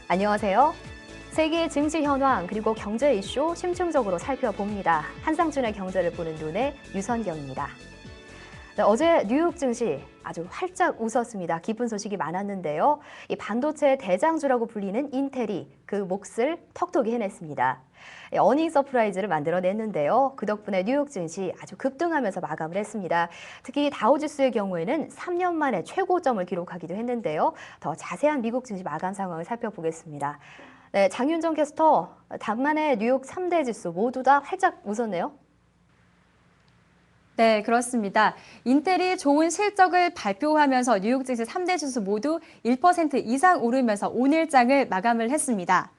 안녕하세요. 세계 증시 현황 그리고 경제 이슈 심층적으로 살펴봅니다. 한상준의 경제를 보는 눈의 유선경입니다. 네, 어제 뉴욕 증시 아주 활짝 웃었습니다. 기쁜 소식이 많았는데요. 이 반도체 대장주라고 불리는 인텔이 그 몫을 턱턱이 해냈습니다. 어닝 서프라이즈를 만들어냈는데요. 그 덕분에 뉴욕 증시 아주 급등하면서 마감을 했습니다. 특히 다우지수의 경우에는 3년 만에 최고점을 기록하기도 했는데요. 더 자세한 미국 증시 마감 상황을 살펴보겠습니다. 네, 장윤정 캐스터, 단만에 뉴욕 3대 지수 모두 다 활짝 웃었네요. 네, 그렇습니다. 인텔이 좋은 실적을 발표하면서 뉴욕 증시 3대 지수 모두 1% 이상 오르면서 오늘장을 마감을 했습니다.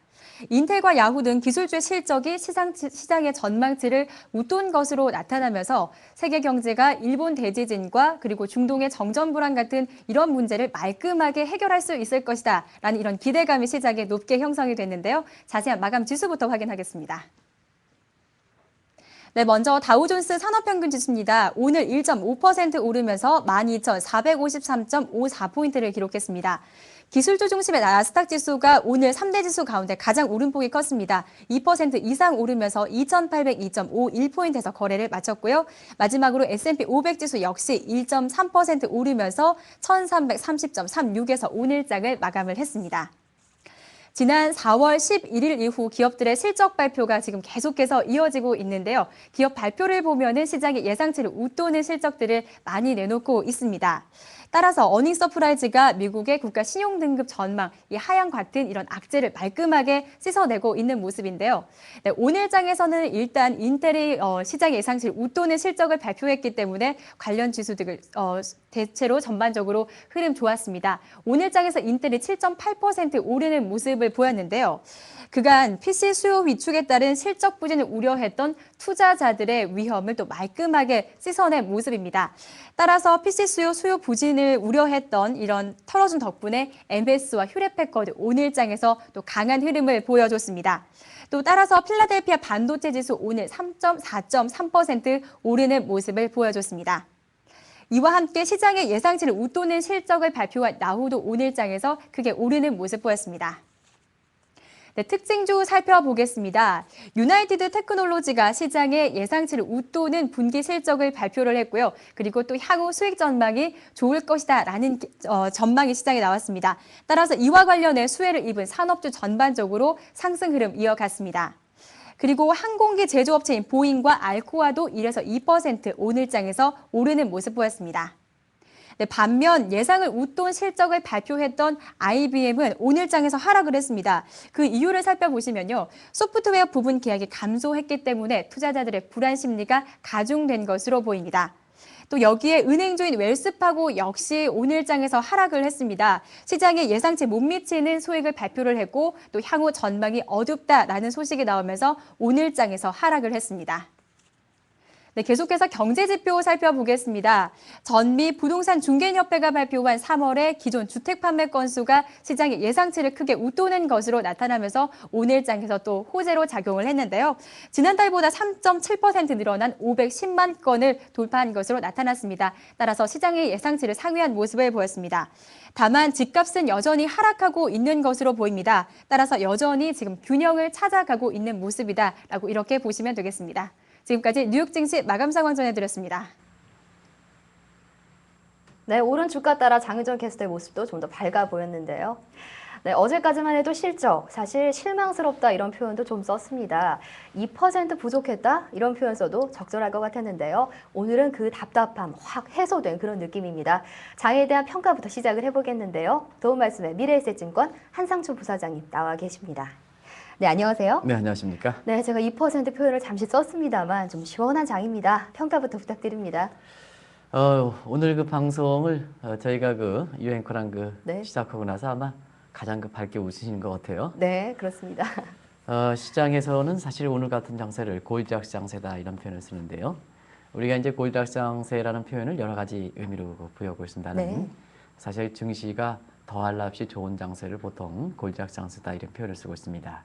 인텔과 야후 등 기술주의 실적이 시장의 전망치를 웃돈 것으로 나타나면서 세계 경제가 일본 대지진과 그리고 중동의 정전 불안 같은 이런 문제를 말끔하게 해결할 수 있을 것이다 라는 이런 기대감이 시장에 높게 형성이 됐는데요. 자세한 마감 지수부터 확인하겠습니다. 네, 먼저 다우존스 산업평균 지수입니다. 오늘 1.5% 오르면서 12,453.54포인트를 기록했습니다. 기술주 중심의 나스닥 지수가 오늘 3대 지수 가운데 가장 오름폭이 컸습니다. 2% 이상 오르면서 2,802.51포인트에서 거래를 마쳤고요. 마지막으로 S&P 500 지수 역시 1.3% 오르면서 1,330.36에서 오늘장을 마감을 했습니다. 지난 4월 11일 이후 기업들의 실적 발표가 지금 계속해서 이어지고 있는데요. 기업 발표를 보면은 시장의 예상치를 웃도는 실적들을 많이 내놓고 있습니다. 따라서 어닝 서프라이즈가 미국의 국가 신용 등급 전망, 이 하향 같은 이런 악재를 말끔하게 씻어내고 있는 모습인데요. 네, 오늘장에서는 일단 인텔이 시장 예상치를 웃도는 실적을 발표했기 때문에 관련 지수들 대체로 전반적으로 흐름 좋았습니다. 오늘장에서 인텔이 7.8% 오르는 모습을 보였는데요. 그간 PC 수요 위축에 따른 실적 부진을 우려했던 투자자들의 위험을 또 말끔하게 씻어낸 모습입니다. 따라서 PC 수요 부진을 우려했던 이런 털어준 덕분에 MS와 휴레패커드 오늘장에서 또 강한 흐름을 보여줬습니다. 또 따라서 필라델피아 반도체 지수 오늘 4.3% 오르는 모습을 보여줬습니다. 이와 함께 시장의 예상치를 웃도는 실적을 발표한 야후도 오늘장에서 크게 오르는 모습 보였습니다. 네, 특징주 살펴보겠습니다. 유나이티드 테크놀로지가 시장의 예상치를 웃도는 분기 실적을 발표를 했고요. 그리고 또 향후 수익 전망이 좋을 것이다라는 전망이 시장에 나왔습니다. 따라서 이와 관련해 수혜를 입은 산업주 전반적으로 상승 흐름 이어갔습니다. 그리고 항공기 제조업체인 보잉과 알코아도 1에서 2% 오늘장에서 오르는 모습 보였습니다. 네, 반면 예상을 웃돈 실적을 발표했던 IBM은 오늘장에서 하락을 했습니다. 그 이유를 살펴보시면요. 소프트웨어 부분 계약이 감소했기 때문에 투자자들의 불안 심리가 가중된 것으로 보입니다. 또 여기에 은행주인 웰스파고 역시 오늘장에서 하락을 했습니다. 시장의 예상치 못 미치는 소액을 발표를 했고 또 향후 전망이 어둡다라는 소식이 나오면서 오늘장에서 하락을 했습니다. 네, 계속해서 경제지표 살펴보겠습니다. 전미 부동산 중개인협회가 발표한 3월의 기존 주택 판매 건수가 시장의 예상치를 크게 웃도는 것으로 나타나면서 오늘장에서 또 호재로 작용을 했는데요. 지난달보다 3.7% 늘어난 510만 건을 돌파한 것으로 나타났습니다. 따라서 시장의 예상치를 상회한 모습을 보였습니다. 다만 집값은 여전히 하락하고 있는 것으로 보입니다. 따라서 여전히 지금 균형을 찾아가고 있는 모습이다라고 이렇게 보시면 되겠습니다. 지금까지 뉴욕 증시 마감 상황 전해드렸습니다. 네, 오른 주가 따라 장윤정 캐스터의 모습도 좀 더 밝아 보였는데요. 네, 어제까지만 해도 실적, 사실 실망스럽다 이런 표현도 좀 썼습니다. 2% 부족했다 이런 표현 써도 적절할 것 같았는데요. 오늘은 그 답답함 확 해소된 그런 느낌입니다. 장에 대한 평가부터 시작을 해보겠는데요. 도움 말씀에 미래에셋증권 한상춘 부사장님 나와 계십니다. 네, 안녕하세요. 네, 안녕하십니까? 네, 제가 2% 표현을 잠시 썼습니다만 좀 시원한 장입니다. 평가부터 부탁드립니다. 오늘 그 방송을 저희가 그 유앵커랑 네. 시작하고 나서 아마 가장 밝게 웃으시는 것 같아요. 네, 그렇습니다. 시장에서는 사실 오늘 같은 장세를 고일적 장세다 이런 표현을 쓰는데요. 우리가 이제 골드락스 장세라는 표현을 여러 가지 의미로 부여하고 있습니다는 네. 사실 증시가 더할 나 없이 좋은 장세를 보통 골드락스 장세다 이런 표현을 쓰고 있습니다.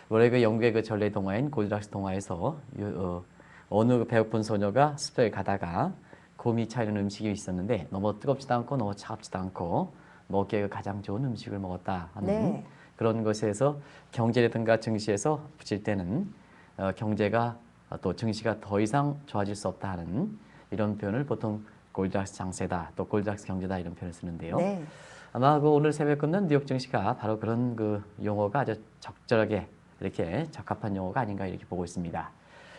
원래 그 영국의 그 전래 동화인 골드락스 동화에서 어느 배고픈 소녀가 숲에 가다가 곰이 차리는 음식이 있었는데 너무 뜨겁지도 않고 너무 차갑지도 않고 먹기에 가장 좋은 음식을 먹었다 하는 네. 그런 것에서 경제라든가 증시에서 붙일 때는 경제가 또 증시가 더 이상 좋아질 수 없다 하는 이런 표현을 보통 골드락스 장세다 또 골드락스 경제다 이런 표현을 쓰는데요. 네. 아마 그 오늘 새벽 끝난 뉴욕 증시가 바로 그런 그 용어가 아주 적절하게 이렇게 적합한 용어가 아닌가 이렇게 보고 있습니다.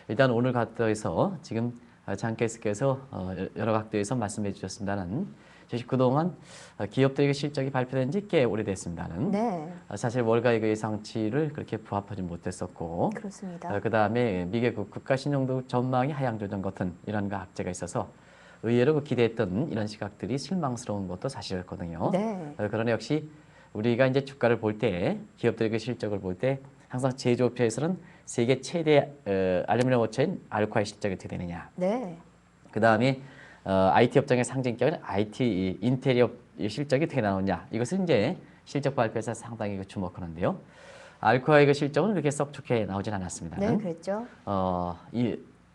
일단 오늘 각도에서 지금 장께서께서 여러 각도에서 말씀해 주셨습니다는 그동안 기업들의 실적이 발표된 지 꽤 오래됐습니다는 네. 사실 월가의 그 예상치를 그렇게 부합하지 못했었고 그렇습니다. 그 다음에 미국의 국가 신용도 전망이 하향 조정 같은 이런 악재가 있어서 의외로 그 기대했던 이런 시각들이 실망스러운 것도 사실이었거든요. 네. 그러나 역시 우리가 이제 주가를 볼 때 기업들의 그 실적을 볼 때 항상 제조업체에서는 세계 최대 알루미늄 업체인 알코아의 실적이 어떻게 되느냐. 네. 그 다음에 IT 업종의 상징격인 IT 인테리어 실적이 어떻게 나오냐. 이것은 이제 실적 발표에서 상당히 주목하는데요. 알코아의 그 실적은 그렇게 썩 좋게 나오진 않았습니다. 네, 그랬죠.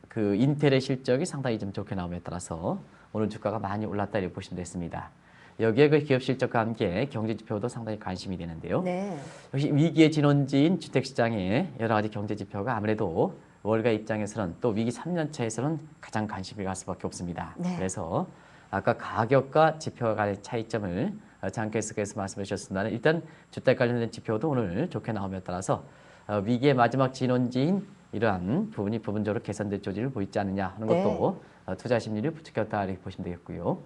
그 인텔의 실적이 상당히 좀 좋게 나옴에 따라서 오늘 주가가 많이 올랐다 이렇게 보시면 됐습니다. 여기에 그 기업 실적과 함께 경제 지표도 상당히 관심이 되는데요. 네. 역시 위기의 진원지인 주택시장의 여러 가지 경제 지표가 아무래도 월가 입장에서는 또 위기 3년차에서는 가장 관심이 갈 수밖에 없습니다. 네. 그래서 아까 가격과 지표 간의 차이점을 장께서께서 말씀해 주셨습니다. 일단 주택 관련된 지표도 오늘 좋게 나옴에 따라서 위기의 마지막 진원지인 이러한 부분이 부분적으로 개선될 조짐을 보이지 않느냐 하는 것도 투자 심리를 부추겼다 이렇게 보시면 되겠고요.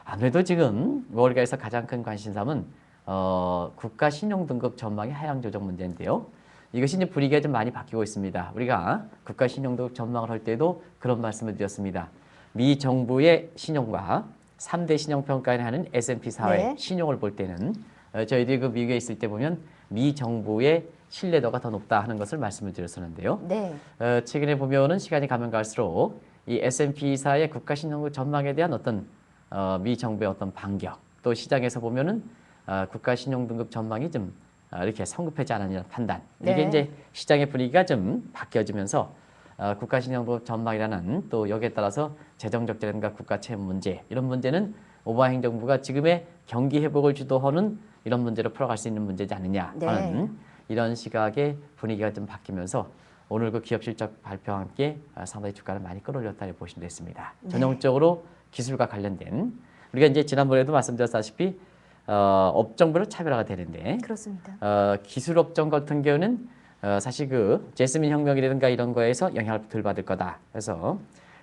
아무래도 지금 월가에서 가장 큰 관심사는 국가 신용 등급 전망의 하향 조정 문제인데요. 이것이 이제 분위기가 좀 많이 바뀌고 있습니다. 우리가 국가 신용 등급 전망을 할 때도 그런 말씀을 드렸습니다. 미 정부의 신용과 3대 신용 평가를 하는 S&P 사회 네. 신용을 볼 때는 저희들이 그 미국에 있을 때 보면 미 정부의 신뢰도가 더 높다 하는 것을 말씀을 드렸었는데요. 네. 최근에 보면은 시간이 가면 갈수록 이 S&P사의 국가 신용 전망에 대한 어떤 미 정부의 어떤 반격 또 시장에서 보면은 국가 신용 등급 전망이 좀 이렇게 성급하지 않았냐는 판단 이게 네. 이제 시장의 분위기가 좀 바뀌어지면서 국가 신용 등급 전망이라는 또 여기에 따라서 재정 적자라든가 국가 채무 문제 이런 문제는 오바마 행정부가 지금의 경기 회복을 주도하는 이런 문제로 풀어갈 수 있는 문제지 않느냐 하는 네. 이런 시각의 분위기가 좀 바뀌면서 오늘 그 기업 실적 발표와 함께 상당히 주가를 많이 끌어올렸다 이렇게 보시면 됐습니다. 네. 전형적으로 기술과 관련된 우리가 이제 지난번에도 말씀드렸다시피 업종별로 차별화가 되는데 그렇습니다. 기술 업종 같은 경우는 사실 그 제스민 혁명이라든가 이런 거에서 영향을 덜 받을 거다. 그래서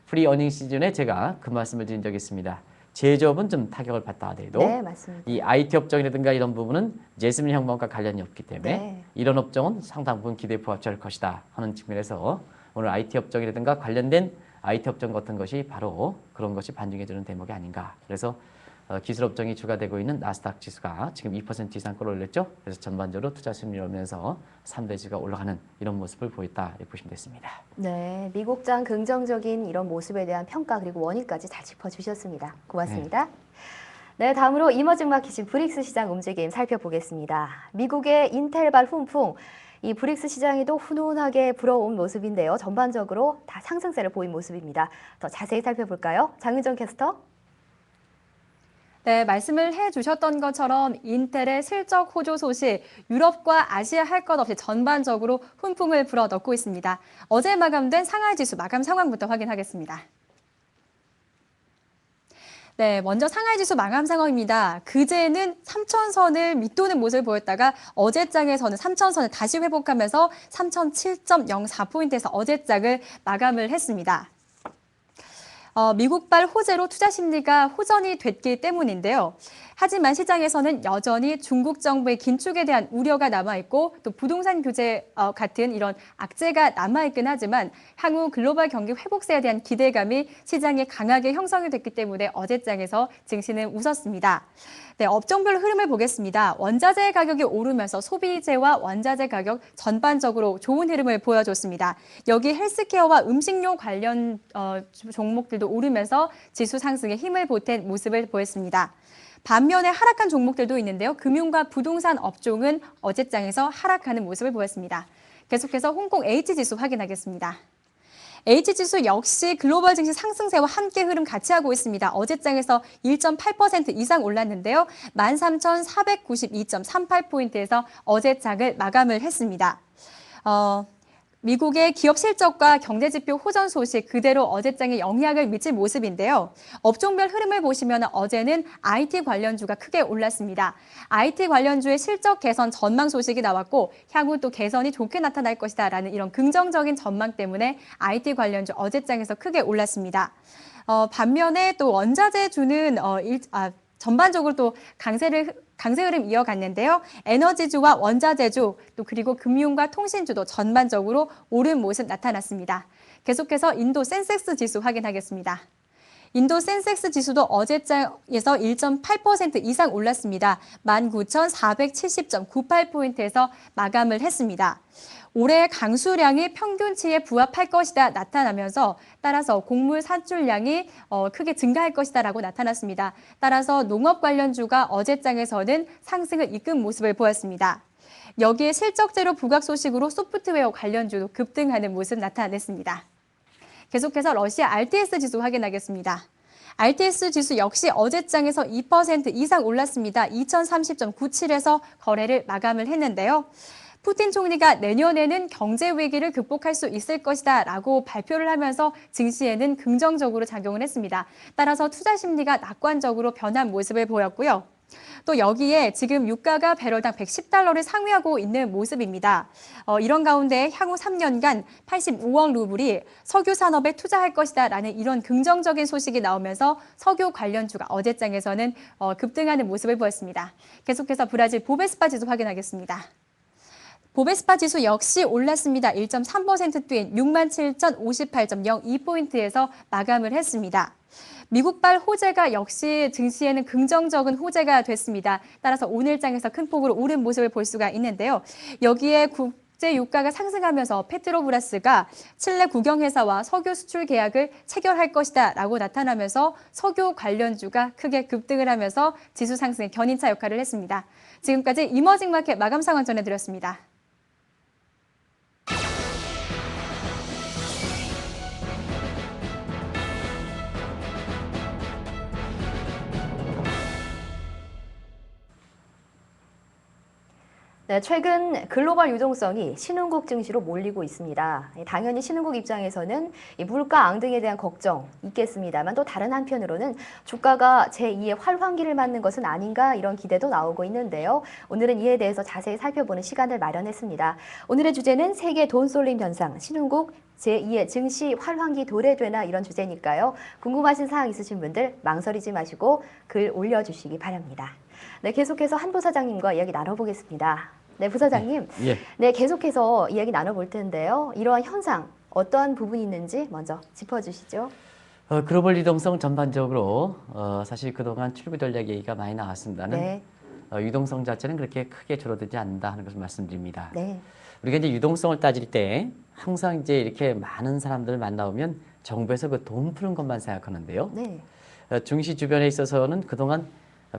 프리 어닝 시즌에 제가 그 말씀을 드린 적이 있습니다. 제조업은 좀 타격을 받다 하더라도 네, 맞습니다. 이 IT 업종이라든가 이런 부분은 제스민 혁명과 관련이 없기 때문에 네. 이런 업종은 상당 부분 기대에 부합할 것이다 하는 측면에서 오늘 IT 업종이라든가 관련된 IT 업종 같은 것이 바로 그런 것이 반증해주는 대목이 아닌가. 그래서 기술 업종이 주가되고 있는 나스닥 지수가 지금 2% 이상 끌어올렸죠. 그래서 전반적으로 투자 심리를 오면서 3대지가 올라가는 이런 모습을 보였다 이렇게 보시면 됐습니다. 네, 미국장 긍정적인 이런 모습에 대한 평가 그리고 원인까지 잘 짚어주셨습니다. 고맙습니다. 네, 다음으로 이머징 마켓인 브릭스 시장 움직임 살펴보겠습니다. 미국의 인텔발 훈풍, 이 브릭스 시장에도 훈훈하게 불어온 모습인데요. 전반적으로 다 상승세를 보인 모습입니다. 더 자세히 살펴볼까요? 장윤정 캐스터. 네, 말씀을 해주셨던 것처럼 인텔의 실적 호조 소식, 유럽과 아시아 할 것 없이 전반적으로 훈풍을 불어넣고 있습니다. 어제 마감된 상하이 지수 마감 상황부터 확인하겠습니다. 네, 먼저 상하이 지수 마감 상황입니다. 그제는 3,000선을 밑도는 모습을 보였다가 어제장에서는 3,000선을 다시 회복하면서 3,007.04포인트에서 어제장을 마감을 했습니다. 미국발 호재로 투자 심리가 호전이 됐기 때문인데요. 하지만 시장에서는 여전히 중국 정부의 긴축에 대한 우려가 남아있고 또 부동산 규제 같은 이런 악재가 남아있긴 하지만 향후 글로벌 경기 회복세에 대한 기대감이 시장에 강하게 형성이 됐기 때문에 어제장에서 증시는 웃었습니다. 네, 업종별 흐름을 보겠습니다. 원자재 가격이 오르면서 소비재와 원자재 가격 전반적으로 좋은 흐름을 보여줬습니다. 여기 헬스케어와 음식료 관련 종목들도 오르면서 지수 상승에 힘을 보탠 모습을 보였습니다. 반면에 하락한 종목들도 있는데요. 금융과 부동산 업종은 어제장에서 하락하는 모습을 보였습니다. 계속해서 홍콩 H지수 확인하겠습니다. H지수 역시 글로벌 증시 상승세와 함께 흐름 같이 하고 있습니다. 어제장에서 1.8% 이상 올랐는데요. 13,492.38포인트에서 어제장을 마감을 했습니다. 미국의 기업 실적과 경제지표 호전 소식 그대로 어제장에 영향을 미칠 모습인데요. 업종별 흐름을 보시면 어제는 IT 관련주가 크게 올랐습니다. IT 관련주의 실적 개선 전망 소식이 나왔고 향후 또 개선이 좋게 나타날 것이다라는 이런 긍정적인 전망 때문에 IT 관련주 어제장에서 크게 올랐습니다. 반면에 또 원자재주는 전반적으로 또 강세 흐름 이어갔는데요. 에너지주와 원자재주, 또 그리고 금융과 통신주도 전반적으로 오른 모습 나타났습니다. 계속해서 인도 센섹스 지수 확인하겠습니다. 인도 센섹스 지수도 어제장에서 1.8% 이상 올랐습니다. 19,470.98포인트에서 마감을 했습니다. 올해 강수량이 평균치에 부합할 것이다 나타나면서 따라서 곡물 산출량이 크게 증가할 것이다라고 나타났습니다. 따라서 농업 관련주가 어제장에서는 상승을 이끈 모습을 보였습니다. 여기에 실적재료 부각 소식으로 소프트웨어 관련주도 급등하는 모습 나타냈습니다. 계속해서 러시아 RTS 지수 확인하겠습니다. RTS 지수 역시 어제장에서 2% 이상 올랐습니다. 2030.97에서 거래를 마감을 했는데요. 푸틴 총리가 내년에는 경제 위기를 극복할 수 있을 것이다 라고 발표를 하면서 증시에는 긍정적으로 작용을 했습니다. 따라서 투자 심리가 낙관적으로 변한 모습을 보였고요. 또 여기에 지금 유가가 배럴당 110달러를 상회하고 있는 모습입니다. 이런 가운데 향후 3년간 85억 루블이 석유 산업에 투자할 것이다 라는 이런 긍정적인 소식이 나오면서 석유 관련주가 어제장에서는 급등하는 모습을 보였습니다. 계속해서 브라질 보베스파 지수 확인하겠습니다. 보베스파 지수 역시 올랐습니다. 1.3% 뛴 67,058.02포인트에서 마감을 했습니다. 미국발 호재가 역시 증시에는 긍정적인 호재가 됐습니다. 따라서 오늘장에서 큰 폭으로 오른 모습을 볼 수가 있는데요. 여기에 국제 유가가 상승하면서 페트로브라스가 칠레 국영회사와 석유 수출 계약을 체결할 것이다 라고 나타나면서 석유 관련주가 크게 급등을 하면서 지수 상승의 견인차 역할을 했습니다. 지금까지 이머징 마켓 마감 상황 전해드렸습니다. 네, 최근 글로벌 유동성이 신흥국 증시로 몰리고 있습니다. 당연히 신흥국 입장에서는 이 물가 앙등에 대한 걱정 있겠습니다만 또 다른 한편으로는 주가가 제2의 활황기를 맞는 것은 아닌가 이런 기대도 나오고 있는데요. 오늘은 이에 대해서 자세히 살펴보는 시간을 마련했습니다. 오늘의 주제는 세계 돈 쏠림 현상, 신흥국 제2의 증시 활황기 도래되나 이런 주제니까요. 궁금하신 사항 있으신 분들 망설이지 마시고 글 올려주시기 바랍니다. 네, 계속해서 한 부사장님과 이야기 나눠보겠습니다. 네, 부사장님. 예. 네, 계속해서 이야기 나눠볼 텐데요. 이러한 현상, 어떠한 부분이 있는지 먼저 짚어주시죠. 글로벌 유동성 전반적으로 사실 그동안 출구 전략 얘기가 많이 나왔습니다는 네. 유동성 자체는 그렇게 크게 줄어들지 않는다 하는 것을 말씀드립니다. 네. 우리가 이제 유동성을 따질 때 항상 이제 이렇게 많은 사람들을 만나오면 정부에서 그 돈 푸는 것만 생각하는데요. 네. 증시 주변에 있어서는 그동안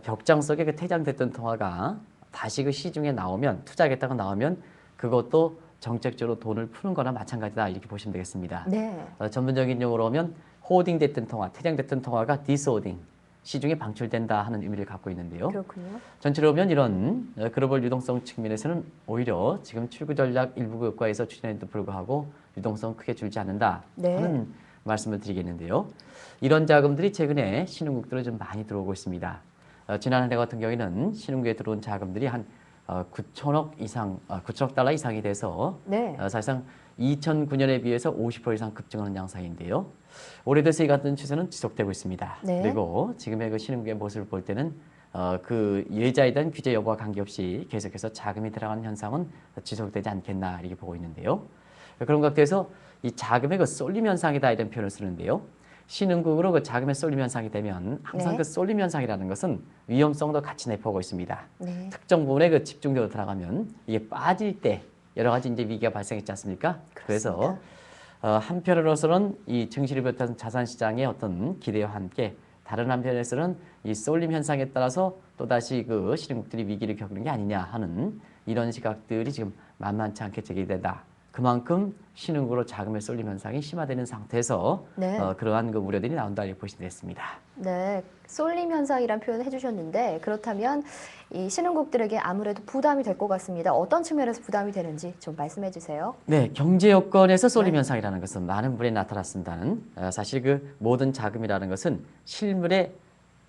벽장 속에 그 퇴장됐던 통화가 다시 그 시중에 나오면 투자하겠다고 나오면 그것도 정책적으로 돈을 푸는 거나 마찬가지다 이렇게 보시면 되겠습니다. 네. 전문적인 용어로 하면 호딩됐던 통화, 퇴장됐던 통화가 디스호딩, 시중에 방출된다 하는 의미를 갖고 있는데요. 그렇군요. 전체로 보면 이런 글로벌 유동성 측면에서는 오히려 지금 출구 전략 일부 국가에서 추진에도 불구하고 유동성 크게 줄지 않는다 네. 하는 말씀을 드리겠는데요. 이런 자금들이 최근에 신흥국들로 좀 많이 들어오고 있습니다. 지난 한 해 같은 경우에는 신흥국에 들어온 자금들이 한 9천억 이상, 9천억 달러 이상이 돼서 네. 사실상 2009년에 비해서 50% 이상 급증하는 양상인데요. 올해 들어서 이 같은 추세는 지속되고 있습니다. 네. 그리고 지금의 그 신흥국의 모습을 볼 때는 그 예자에 대한 규제 여부와 관계없이 계속해서 자금이 들어가는 현상은 지속되지 않겠나 이렇게 보고 있는데요. 그런 것 같아서 이 자금의 그 쏠림 현상이다 이런 표현을 쓰는데요. 신흥국으로 그 자금의 쏠림 현상이 되면 항상 네. 그 쏠림 현상이라는 것은 위험성도 같이 내포하고 있습니다. 네. 특정 부분에 그 집중적으로 들어가면 이게 빠질 때 여러 가지 이제 위기가 발생했지 않습니까? 그래서 한편으로서는 이 증시를 비롯한 자산 시장의 어떤 기대와 함께 다른 한편에서는 이 쏠림 현상에 따라서 또다시 그 신흥국들이 위기를 겪는 게 아니냐 하는 이런 시각들이 지금 만만치 않게 제기된다. 그만큼 신흥국으로 자금의 쏠림 현상이 심화되는 상태에서 네. 그러한 그 우려들이 나온다 이렇게 보시면 됐습니다. 네, 쏠림 현상이란 표현을 해주셨는데 그렇다면 이 신흥국들에게 아무래도 부담이 될 것 같습니다. 어떤 측면에서 부담이 되는지 좀 말씀해 주세요. 네, 경제 여건에서 쏠림 네. 현상이라는 것은 많은 분에 나타났습니다는 사실 그 모든 자금이라는 것은 실물의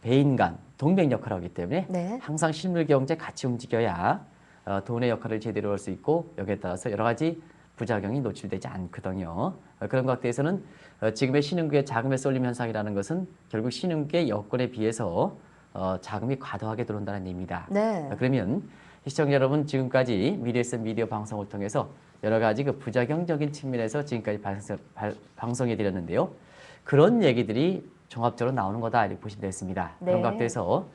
배인 간 동백 역할을 하기 때문에 네. 항상 실물 경제 같이 움직여야 돈의 역할을 제대로 할 수 있고 여기에 따라서 여러 가지 부작용이 노출되지 않거든요. 그런 것 같아서는 지금의 신흥국의 자금의 쏠림 현상이라는 것은 결국 신흥국의 여건에 비해서 자금이 과도하게 들어온다는 얘기입니다. 네. 그러면 시청자 여러분 지금까지 미래에서 미디어 방송을 통해서 여러 가지 그 부작용적인 측면에서 지금까지 방송해 드렸는데요. 그런 얘기들이 종합적으로 나오는 거다 이렇게 보시면 되겠습니다. 네. 그런 각도에서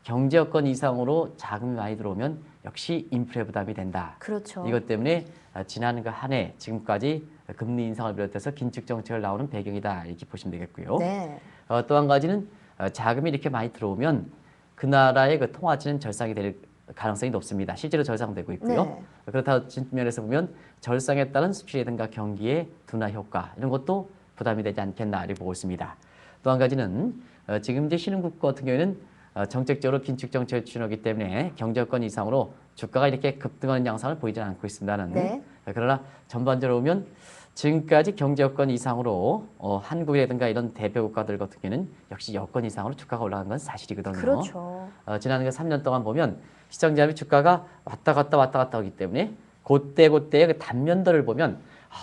경제 여건 이상으로 자금이 많이 들어오면 역시 인플레 부담이 된다. 그렇죠. 이것 때문에 지난 그 한 해 지금까지 금리 인상을 비롯해서 긴축 정책을 나오는 배경이다 이렇게 보시면 되겠고요. 네. 또 한 가지는 자금이 이렇게 많이 들어오면 그 나라의 그 통화치는 절상이 될 가능성이 높습니다. 실제로 절상되고 있고요. 네. 그렇다는 측면에서 보면 절상에 따른 수출이라든가 경기의 둔화 효과 이런 것도 부담이 되지 않겠나 이렇게 보고 있습니다. 또 한 가지는 지금 이제 신흥국 같은 경우에는 정책적으로 긴축 정책을 추진하기 때문에 경제 여건 이상으로 주가가 이렇게 급등하는 양상을 보이지 않고 있습니다는. 네. 그러나 전반적으로 보면 지금까지 경제 여건 이상으로 한국이라든가 이런 대표 국가들 같은 경우에는 역시 여건 이상으로 주가가 올라간 건 사실이거든요. 그렇죠. 지난 3년 동안 보면 시장자비 주가가 왔다 갔다 하기 때문에 그때의 그 단면들을 보면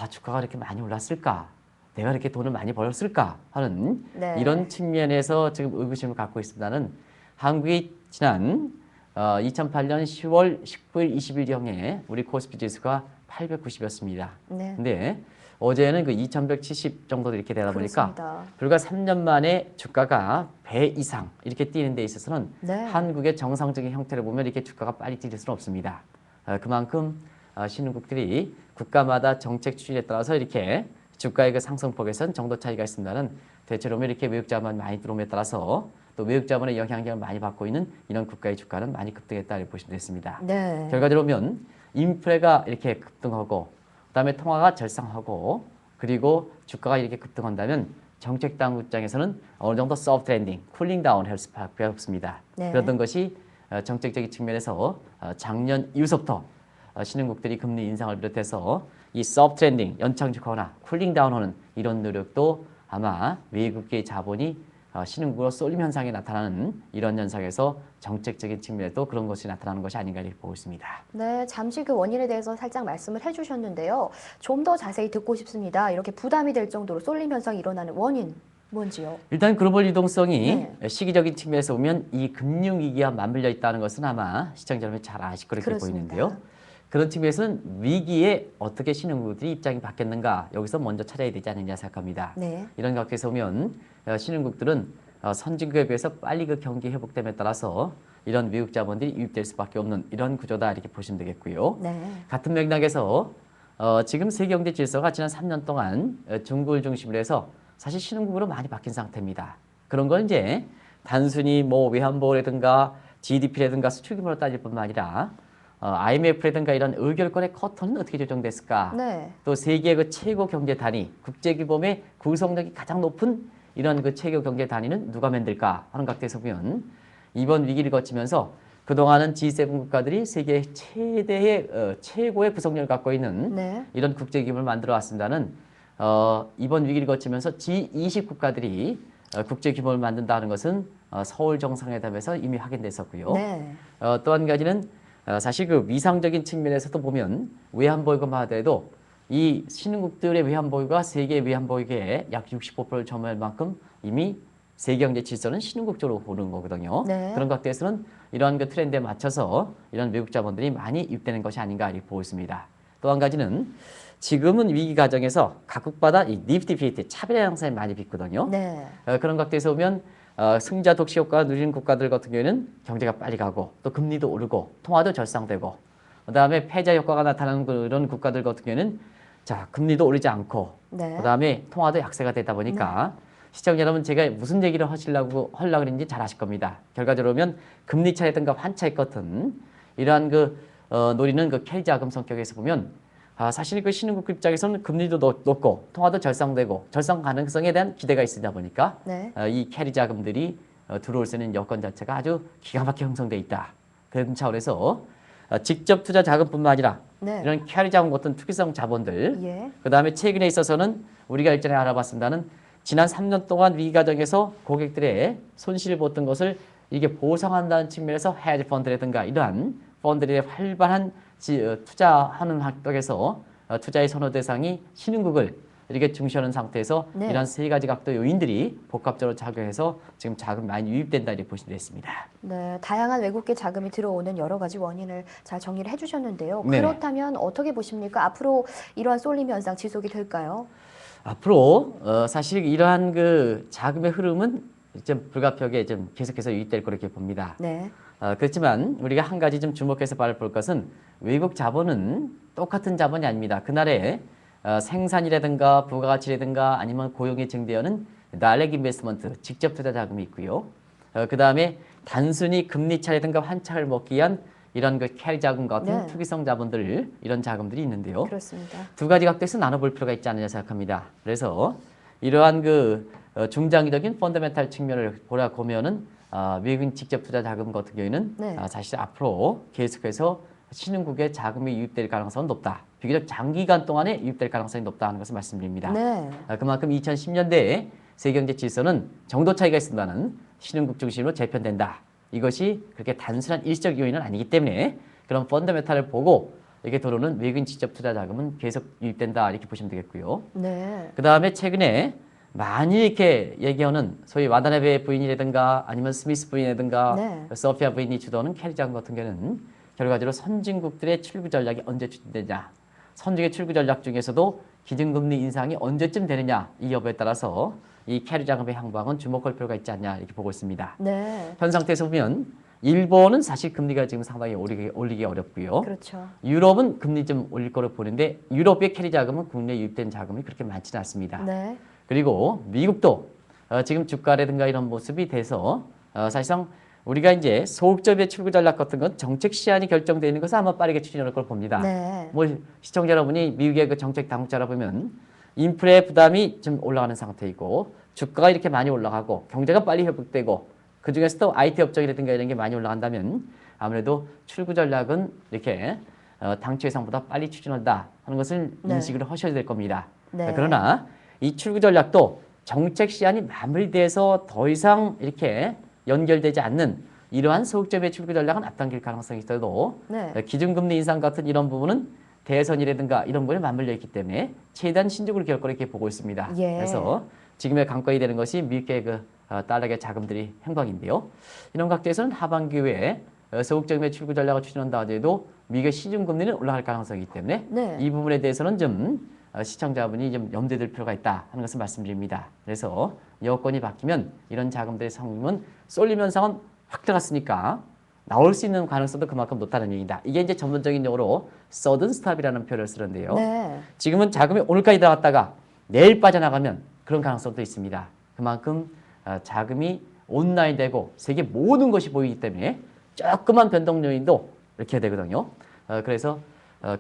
주가가 이렇게 많이 올랐을까? 내가 이렇게 돈을 많이 벌었을까? 하는 네. 이런 측면에서 지금 의구심을 갖고 있습니다는 한국이 지난 2008년 10월 19일, 20일경에 우리 코스피 지수가 890이었습니다. 네. 근데 어제는 그 2170 정도 이렇게 되다 보니까 그렇습니다. 불과 3년 만에 주가가 배 이상 이렇게 뛰는 데 있어서는 네. 한국의 정상적인 형태를 보면 이렇게 주가가 빨리 뛸 수는 없습니다. 그만큼 신흥국들이 국가마다 정책 추진에 따라서 이렇게 주가의 그 상승폭에선 정도 차이가 있습니다는 대체로 이렇게 외국 자본이 많이 들어옴에 따라서 또 외국 자본의 영향력을 많이 받고 있는 이런 국가의 주가는 많이 급등했다 이렇게 보시면 됐습니다. 네. 결과적으로 보면 인플레가 이렇게 급등하고 그다음에 통화가 절상하고 그리고 주가가 이렇게 급등한다면 정책 당국 입장에서는 어느 정도 소프트 랜딩, 쿨링 다운 할 수밖에 없습니다. 네. 그랬던 것이 정책적인 측면에서 작년 이후부터 신흥국들이 금리 인상을 비롯해서 이 소프트 랜딩, 연착륙하거나 쿨링 다운하는 이런 노력도 아마 외국계 자본이 신흥국으로 쏠림 현상이 나타나는 이런 현상에서 정책적인 측면에도 그런 것이 나타나는 것이 아닌가 이렇게 보고 있습니다. 네, 잠시 그 원인에 대해서 살짝 말씀을 해주셨는데요. 좀 더 자세히 듣고 싶습니다. 이렇게 부담이 될 정도로 쏠림 현상이 일어나는 원인 뭔지요? 일단 글로벌 유동성이 네. 시기적인 측면에서 보면 이 금융위기와 맞물려 있다는 것은 아마 시청자 여러분이 잘 아실 거로 이렇게 그렇습니다. 보이는데요. 그런 측면에서는 위기에 어떻게 신흥국들이 입장이 바뀌었는가 여기서 먼저 찾아야 되지 않느냐 생각합니다. 네. 이런 각도에서 보면 신흥국들은 선진국에 비해서 빨리 그 경기 회복됨에 따라서 이런 외국 자본들이 유입될 수밖에 없는 이런 구조다 이렇게 보시면 되겠고요. 네. 같은 맥락에서 지금 세계 경제 질서가 지난 3년 동안 중국을 중심으로 해서 사실 신흥국으로 많이 바뀐 상태입니다. 그런 건 이제 단순히 뭐 외환보호라든가 GDP라든가 수출 규모로 따질 뿐만 아니라 IMF라든가 이런 의결권의 커터는 어떻게 조정됐을까? 네. 또 세계 그 최고 경제 단위, 국제규모의 구성력이 가장 높은 이런 그 최고 경제 단위는 누가 만들까 하는 각도에서 보면 이번 위기를 거치면서 그동안은 G7 국가들이 세계 최대의 최고의 구성력을 갖고 있는 네. 이런 국제기구를 만들어 왔습니다는 이번 위기를 거치면서 G20 국가들이 국제규모를 만든다는 것은 서울 정상회담에서 이미 확인됐었고요. 네. 또 한 가지는 사실 그 위상적인 측면에서도 보면 외환보유고만 하더라도 이 신흥국들의 외환보유가 세계 외환보유계의 약 65%를 점유할 만큼 이미 세계 경제 질서는 신흥국 쪽으로 보는 거거든요. 네. 그런 각도에서는 이러한 그 트렌드에 맞춰서 이런 외국 자본들이 많이 유입되는 것이 아닌가 이렇게 보고 있습니다. 또 한 가지는 지금은 위기 과정에서 각국마다 이 니프티 피프티 차별화 양상이 많이 빚거든요. 네. 그런 각도에서 보면 승자 독식 효과가 누리는 국가들 같은 경우에는 경제가 빨리 가고 또 금리도 오르고 통화도 절상되고 그다음에 패자 효과가 나타나는 그런 국가들 같은 경우에는 자 금리도 오르지 않고 네. 그다음에 통화도 약세가 되다 보니까 시청자 여러분 제가 무슨 얘기를 하려고 그랬는지 잘 아실 겁니다. 결과적으로 보면 금리 차이든가 환차익 같은 이러한 노리는 그 캐리 자금 성격에서 보면 사실 그 신흥국 입장에서는 금리도 높고 통화도 절상되고 절상 가능성에 대한 기대가 있으다 보니까 네. 이 캐리 자금들이 들어올 수 있는 여건 자체가 아주 기가 막히게 형성돼 있다. 그런 차원에서 직접 투자 자금뿐만 아니라 네. 이런 캐리 자금 같은 투기성 자본들 예. 그다음에 최근에 있어서는 우리가 일전에 알아봤습니다는 지난 3년 동안 위기 과정에서 고객들의 손실을 봤던 것을 이게 보상한다는 측면에서 헤지 펀드라든가 이러한 펀드들의 활발한 투자하는 활동에서 투자의 선호 대상이 신흥국을 이렇게 중시하는 상태에서 네. 이런 세 가지 각도 요인들이 복합적으로 작용해서 지금 자금이 많이 유입된다 이렇게 보시면 되겠습니다. 네, 다양한 외국계 자금이 들어오는 여러 가지 원인을 잘 정리를 해주셨는데요. 네네. 그렇다면 어떻게 보십니까? 앞으로 이러한 쏠림 현상 지속이 될까요? 앞으로 사실 이러한 그 자금의 흐름은 좀 불가피하게 좀 계속해서 유입될 거로 이렇게 봅니다. 네. 그렇지만 우리가 한 가지 좀 주목해서 바라볼 것은 외국 자본은 똑같은 자본이 아닙니다. 그날의 생산이라든가 부가가치라든가 아니면 고용이 증대하는 다이렉트 인베스트먼트, 직접 투자 자금이 있고요. 그 다음에 단순히 금리 차라든가 환차를 먹기 위한 이런 그 캐리 자금 같은 네. 투기성 자본들 이런 자금들이 있는데요. 그렇습니다. 두 가지 각도에서 나눠볼 필요가 있지 않느냐 생각합니다. 그래서 이러한 그 중장기적인 펀더멘탈 측면을 보면은 외국인 직접 투자 자금 같은 경우에는 네. 사실 앞으로 계속해서 신흥국의 자금이 유입될 가능성은 높다. 비교적 장기간 동안에 유입될 가능성이 높다는 것을 말씀드립니다. 네. 그만큼 2010년대에 세계경제 질서는 정도 차이가 있습니다는 신흥국 중심으로 재편된다. 이것이 그렇게 단순한 일시적 요인은 아니기 때문에 그런 펀더멘탈을 보고 이렇게 들어오는 외국인 직접 투자 자금은 계속 유입된다 이렇게 보시면 되겠고요. 네. 그 다음에 최근에 많이 이렇게 얘기하는 소위 와다나베 부인이라든가 아니면 스미스 부인이라든가 네. 소피아 부인이 주도하는 캐리 자금 같은 경우는 결과적으로 선진국들의 출구 전략이 언제 추진되냐, 선진국의 출구 전략 중에서도 기준금리 인상이 언제쯤 되느냐 이 여부에 따라서 이 캐리 자금의 향방은 주목할 필요가 있지 않냐 이렇게 보고 있습니다. 네. 현 상태에서 보면 일본은 사실 금리가 지금 상당히 올리기 어렵고요. 그렇죠. 유럽은 금리 좀 올릴 거로 보는데 유럽의 캐리 자금은 국내에 유입된 자금이 그렇게 많지는 않습니다. 네. 그리고 미국도 지금 주가라든가 이런 모습이 돼서 사실상 우리가 이제 소극적의 출구 전략 같은 건 정책 시한이 결정되어 있는 것은 아마 빠르게 추진할 걸 봅니다. 네. 뭐 시청자 여러분이 미국의 그 정책 당국자라 보면 인플레 부담이 좀 올라가는 상태이고 주가가 이렇게 많이 올라가고 경제가 빨리 회복되고 그 중에서도 IT 업종이라든가 이런 게 많이 올라간다면 아무래도 출구 전략은 이렇게 당초 예상보다 빨리 추진한다 하는 것을 네. 인식을 하셔야 될 겁니다. 네. 그러나 이 출구 전략도 정책 시한이 마무리돼서 더 이상 이렇게 연결되지 않는 이러한 소극적의 출구 전략은 앞당길 가능성이 있어도 네. 기준금리 인상 같은 이런 부분은 대선이라든가 이런 부분에 맞물려 있기 때문에 최대한 신중으로 길 거로 이렇게 보고 있습니다. 예. 그래서 지금의 관건이 되는 것이 미국의 그 달러의 자금들이 행방인데요. 이런 각도에서는 하반기 외에 소극적인 출구 전략을 추진한다 하더라도 미국의 시중금리는 올라갈 가능성이기 때문에 네. 이 부분에 대해서는 좀 시청자분이 좀 염두에 둘 필요가 있다 하는 것을 말씀드립니다. 그래서 여건이 바뀌면 이런 자금들의 상품은 쏠림 현상은 확 들어갔으니까 나올 수 있는 가능성도 그만큼 높다는 얘기다. 이게 이제 전문적인 용어로 서든 스탑이라는 표현을 쓰는데요. 네. 지금은 자금이 오늘까지 들어갔다가 내일 빠져나가면 그런 가능성도 있습니다. 그만큼 자금이 온라인 되고 세계 모든 것이 보이기 때문에 조그만 변동 요인도 이렇게 되거든요. 그래서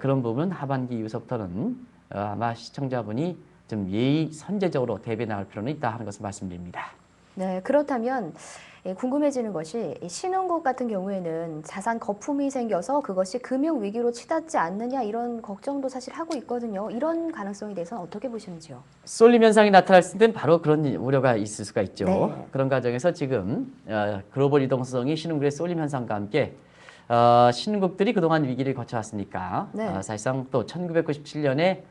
그런 부분은 하반기 이후서부터는 아마 시청자분이 좀 예의 선제적으로 대비해 나갈 필요는 있다 하는 것을 말씀드립니다. 네, 그렇다면 궁금해지는 것이 이 신흥국 같은 경우에는 자산 거품이 생겨서 그것이 금융 위기로 치닫지 않느냐 이런 걱정도 사실 하고 있거든요. 이런 가능성에 대해서는 어떻게 보시는지요? 쏠림 현상이 나타날 때는 바로 그런 우려가 있을 수가 있죠. 네. 그런 과정에서 지금 글로벌 이동성이 신흥국의 쏠림 현상과 함께 신흥국들이 그동안 위기를 거쳐왔으니까 네. 사실상 또 1997년에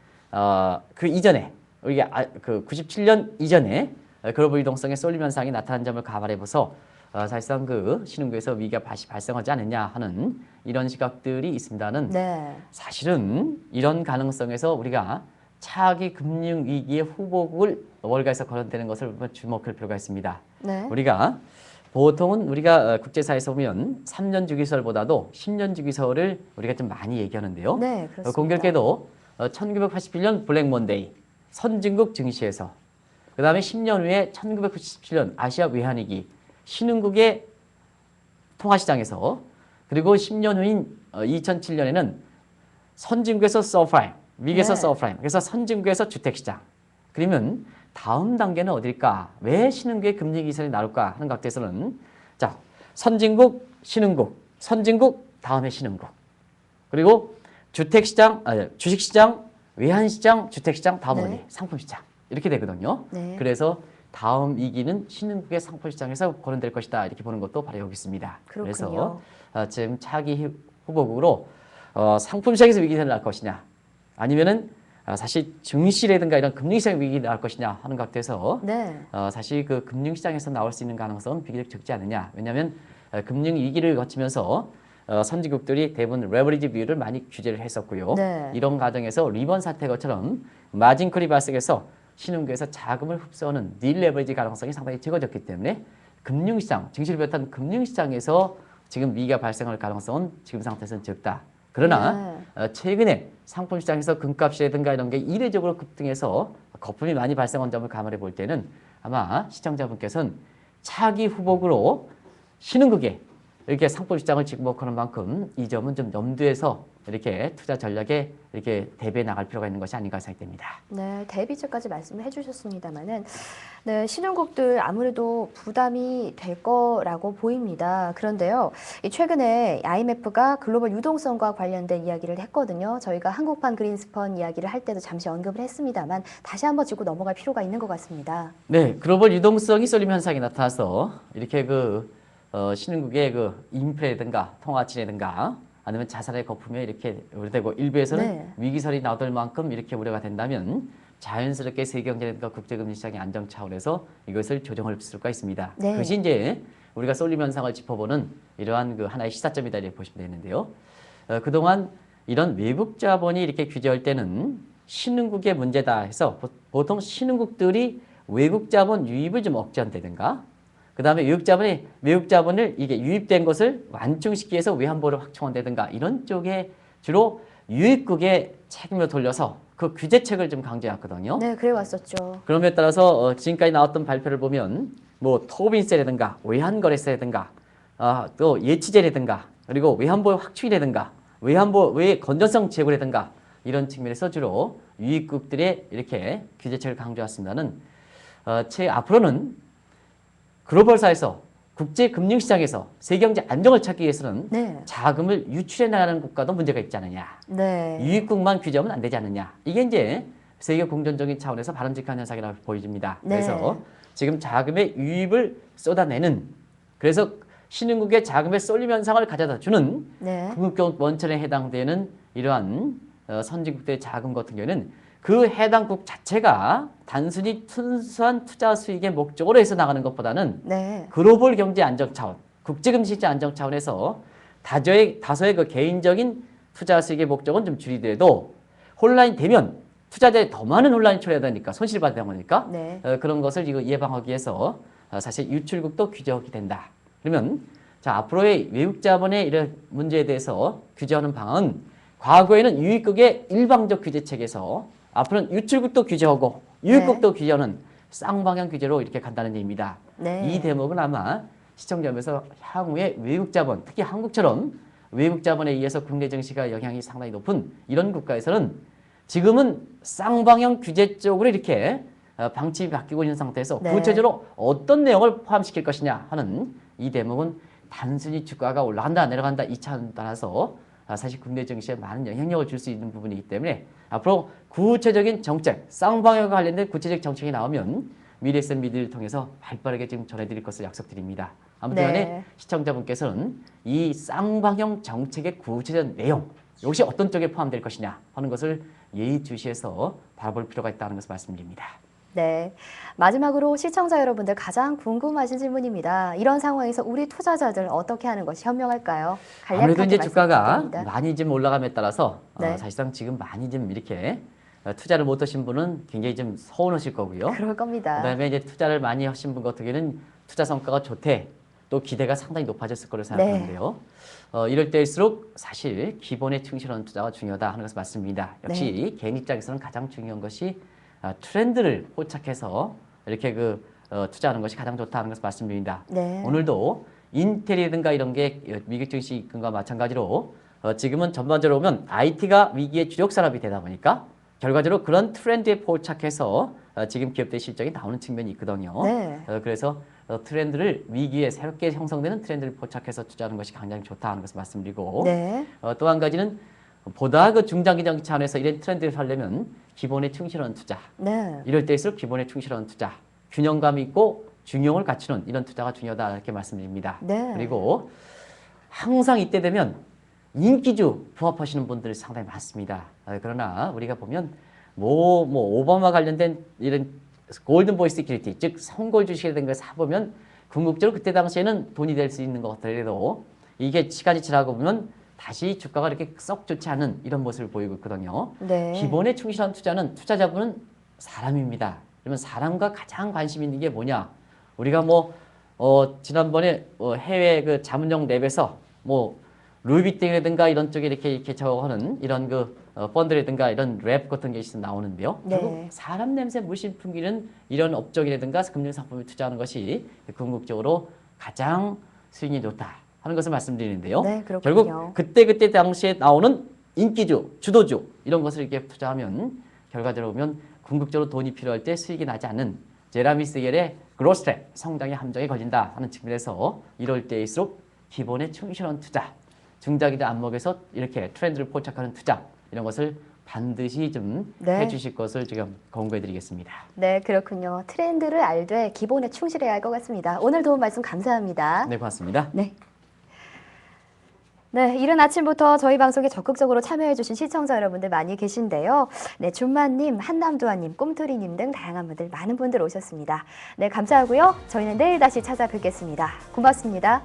그 이전에 우리가 그 97년 이전에 글로벌 유동성의 쏠림 현상이 나타난 점을 감안해봐서 사실상 그 신흥국에서 위기가 발생하지 않느냐 하는 이런 시각들이 있습니다는 네. 사실은 이런 가능성에서 우리가 차기 금융 위기의 후보국을 월가에서 거론되는 것을 주목할 필요가 있습니다. 네. 우리가 보통은 우리가 국제사에서 보면 3년 주기설보다도 10년 주기설을 우리가 좀 많이 얘기하는데요. 네, 그렇습니다. 공교롭게도 1981년 블랙 먼데이 선진국 증시에서 그 다음에 10년 후에 1997년 아시아 외환위기 신흥국의 통화시장에서 그리고 10년 후인 2007년에는 선진국에서 서프라임, 위기에서 네. 서프라임, 그래서 선진국에서 주택시장. 그러면 다음 단계는 어딜까? 왜 신흥국의 금리 기선이 나올까 하는 각도에서는 자 선진국, 신흥국, 선진국 다음에 신흥국. 그리고 주택시장, 주식시장, 외환시장, 주택시장 다음 어디? 네. 상품시장 이렇게 되거든요. 네. 그래서 다음 위기는 신흥국의 상품시장에서 거론될 것이다 이렇게 보는 것도 바로 여기 있습니다. 그렇군요. 그래서 지금 차기 후보국으로 상품시장에서 위기가 날 것이냐 아니면은 사실 증시라든가 이런 금융시장 위기가 날 것이냐 하는 각도에서 네. 사실 그 금융시장에서 나올 수 있는 가능성은 비교적 적지 않느냐. 왜냐하면 금융 위기를 거치면서 선진국들이 대부분 레버리지 비율을 많이 규제를 했었고요. 네. 이런 과정에서 리번 사태 것처럼 마진콜이 발생해서 신흥국에서 자금을 흡수하는 딜레버리지 가능성이 상당히 적어졌기 때문에 금융시장, 증시를 비롯한 금융시장에서 지금 위기가 발생할 가능성은 지금 상태에서는 적다. 그러나 최근에 상품시장에서 금값이라든가 이런 게 이례적으로 급등해서 거품이 많이 발생한 점을 감안해 볼 때는 아마 시청자분께서는 차기 후보국으로 신흥국에 이렇게 상품시장을 직목하는 만큼 이 점은 좀 염두에서 이렇게 투자 전략에 이렇게 대비해 나갈 필요가 있는 것이 아닌가 생각됩니다. 네, 대비책까지 말씀을 해주셨습니다만은, 네, 신흥국들 아무래도 부담이 될 거라고 보입니다. 그런데요, 최근에 IMF가 글로벌 유동성과 관련된 이야기를 했거든요. 저희가 한국판 그린스펀 이야기를 할 때도 잠시 언급을 했습니다만 다시 한번 짚고 넘어갈 필요가 있는 것 같습니다. 네, 글로벌 유동성이 쏠림 현상이 나타나서 이렇게 신흥국의 인플레라든가 통화치라든가 아니면 자산의 거품에 이렇게 우려되고 일부에서는 네. 위기설이 나올 만큼 이렇게 우려가 된다면 자연스럽게 세계경제라든가 국제금리 시장의 안정 차원에서 이것을 조정할 필요가 있습니다. 네. 그것이 이제 우리가 쏠림 현상을 짚어보는 이러한 하나의 시사점이다 이렇게 보시면 되는데요. 그동안 이런 외국 자본이 이렇게 규제할 때는 신흥국의 문제다 해서 보통 신흥국들이 외국 자본 유입을 좀 억제한다든가 그 다음에 외국 자본을 이게 유입된 것을 완충시키기 위해서 외환보를 확충한다든가 이런 쪽에 주로 유입국의 책임을 돌려서 그 규제책을 좀 강조했거든요. 네, 그래 왔었죠. 그럼에 따라서 지금까지 나왔던 발표를 보면 토빈세라든가 외환거래세라든가 또 예치제라든가 그리고 외환보의 확충이라든가 외환보의 건전성 제고라든가 이런 측면에서 주로 유입국들의 이렇게 규제책을 강조했습니다는 앞으로는 글로벌사에서 국제금융시장에서 세계경제 안정을 찾기 위해서는 네. 자금을 유출해 나가는 국가도 문제가 있지 않느냐. 네. 유입국만 규제하면 안 되지 않느냐. 이게 이제 세계 공존적인 차원에서 바람직한 현상이라고 보여집니다. 네. 그래서 지금 자금의 유입을 쏟아내는 그래서 신흥국의 자금의 쏠림 현상을 가져다 주는 네. 궁극적 원천에 해당되는 이러한 선진국들의 자금 같은 경우에는 그 해당국 자체가 단순히 순수한 투자 수익의 목적으로 해서 나가는 것보다는 네. 글로벌 경제 안정 차원, 국제금융시장 안정 차원에서 다소의 그 개인적인 투자 수익의 목적은 좀 줄이더라도 혼란이 되면 투자자에 더 많은 혼란이 초래해야 되니까 손실을 받는 거니까 네. 그런 것을 이거 예방하기 위해서 사실 유출국도 규제하게 된다. 그러면 자 앞으로의 외국 자본의 이런 문제에 대해서 규제하는 방안은 과거에는 유입국의 일방적 규제책에서 앞으로는 유출국도 규제하고 유입국도 규제하는 쌍방향 규제로 이렇게 간다는 얘기입니다. 네. 이 대목은 아마 시청자분께서 향후에 외국 자본, 특히 한국처럼 외국 자본에 의해서 국내 증시가 영향이 상당히 높은 이런 국가에서는 지금은 쌍방향 규제 쪽으로 이렇게 방침이 바뀌고 있는 상태에서 네. 구체적으로 어떤 내용을 포함시킬 것이냐 하는 이 대목은 단순히 주가가 올라간다 내려간다 이 차원에 따라서 사실 국내 증시에 많은 영향력을 줄 수 있는 부분이기 때문에 앞으로 구체적인 정책, 쌍방향과 관련된 구체적 정책이 나오면 미래선 미디어를 통해서 발빠르게 지금 전해드릴 것을 약속드립니다. 아무튼 간에 네. 시청자분께서는 이 쌍방향 정책의 구체적 내용, 이것이 어떤 쪽에 포함될 것이냐 하는 것을 예의주시해서 바라볼 필요가 있다는 것을 말씀드립니다. 네. 마지막으로 시청자 여러분들 가장 궁금하신 질문입니다. 이런 상황에서 우리 투자자들 어떻게 하는 것이 현명할까요? 아무래도 간략하게 이제 말씀 주가가 부탁드립니다. 많이 좀 올라감에 따라서 네. 사실상 지금 많이 좀 이렇게 투자를 못 하신 분은 굉장히 좀 서운하실 거고요. 그럴 겁니다. 그다음에 이제 투자를 많이 하신 분 같은 경우에는 투자 성과가 좋대 또 기대가 상당히 높아졌을 거로 네. 생각하는데요. 이럴 때일수록 사실 기본에 충실한 투자가 중요하다 하는 것을 말씀드립니다. 역시 네. 개인 입장에서는 가장 중요한 것이 트렌드를 포착해서 이렇게 투자하는 것이 가장 좋다 하는 것을 말씀드립니다. 네. 오늘도 인텔이든가 이런 게 미국 증시과 마찬가지로 지금은 전반적으로 보면 IT가 위기의 주력 산업이 되다 보니까 결과적으로 그런 트렌드에 포착해서 지금 기업들의 실적이 나오는 측면이 있거든요. 네. 그래서 트렌드를 위기에 새롭게 형성되는 트렌드를 포착해서 투자하는 것이 굉장히 좋다 하는 것을 말씀드리고 네. 또 한 가지는 보다 중장기적 차원에서 이런 트렌드를 하려면 기본에 충실한 투자 네. 이럴 때일수록 기본에 충실한 투자 균형감 있고 중용을 갖추는 이런 투자가 중요하다 이렇게 말씀드립니다. 네. 그리고 항상 이때 되면 인기주 부합하시는 분들이 상당히 많습니다. 그러나 우리가 보면 오바마 관련된 이런 골든 보이스 시큐리티 즉 선골 주식이라든가 사보면 궁극적으로 그때 당시에는 돈이 될 수 있는 것 같더라도 이게 시간이 지나고 보면 다시 주가가 이렇게 썩 좋지 않은 이런 모습을 보이고 있거든요. 네. 기본에 충실한 투자는 투자자분은 사람입니다. 그러면 사람과 가장 관심 있는 게 뭐냐? 우리가 지난번에 해외 자문용 랩에서 루이비땡이라든가 이런 쪽에 이렇게 적어하는 이런 펀드라든가 이런 랩 같은 게 있어 나오는데요. 네. 결국 사람 냄새 물씬 풍기는 이런 업종이라든가 금융 상품을 투자하는 것이 궁극적으로 가장 수익이 좋다 하는 것을 말씀드리는데요. 네, 그렇군요. 결국 그때 당시에 나오는 인기주, 주도주 이런 것을 이렇게 투자하면 결과적으로 보면 궁극적으로 돈이 필요할 때 수익이 나지 않는 제라미 스겔의 그로스트랩 성장의 함정에 걸린다 하는 측면에서 이럴 때일수록 기본에 충실한 투자, 중장기적 안목에서 이렇게 트렌드를 포착하는 투자 이런 것을 반드시 좀 네. 해주실 것을 지금 권고해드리겠습니다. 네, 그렇군요. 트렌드를 알되 기본에 충실해야 할 것 같습니다. 오늘 도움 말씀 감사합니다. 네, 고맙습니다. 네. 네, 이른 아침부터 저희 방송에 적극적으로 참여해주신 시청자 여러분들 많이 계신데요. 네, 준마님, 한남두아님, 꿈토리님 등 다양한 분들, 많은 분들 오셨습니다. 네, 감사하고요. 저희는 내일 다시 찾아뵙겠습니다. 고맙습니다.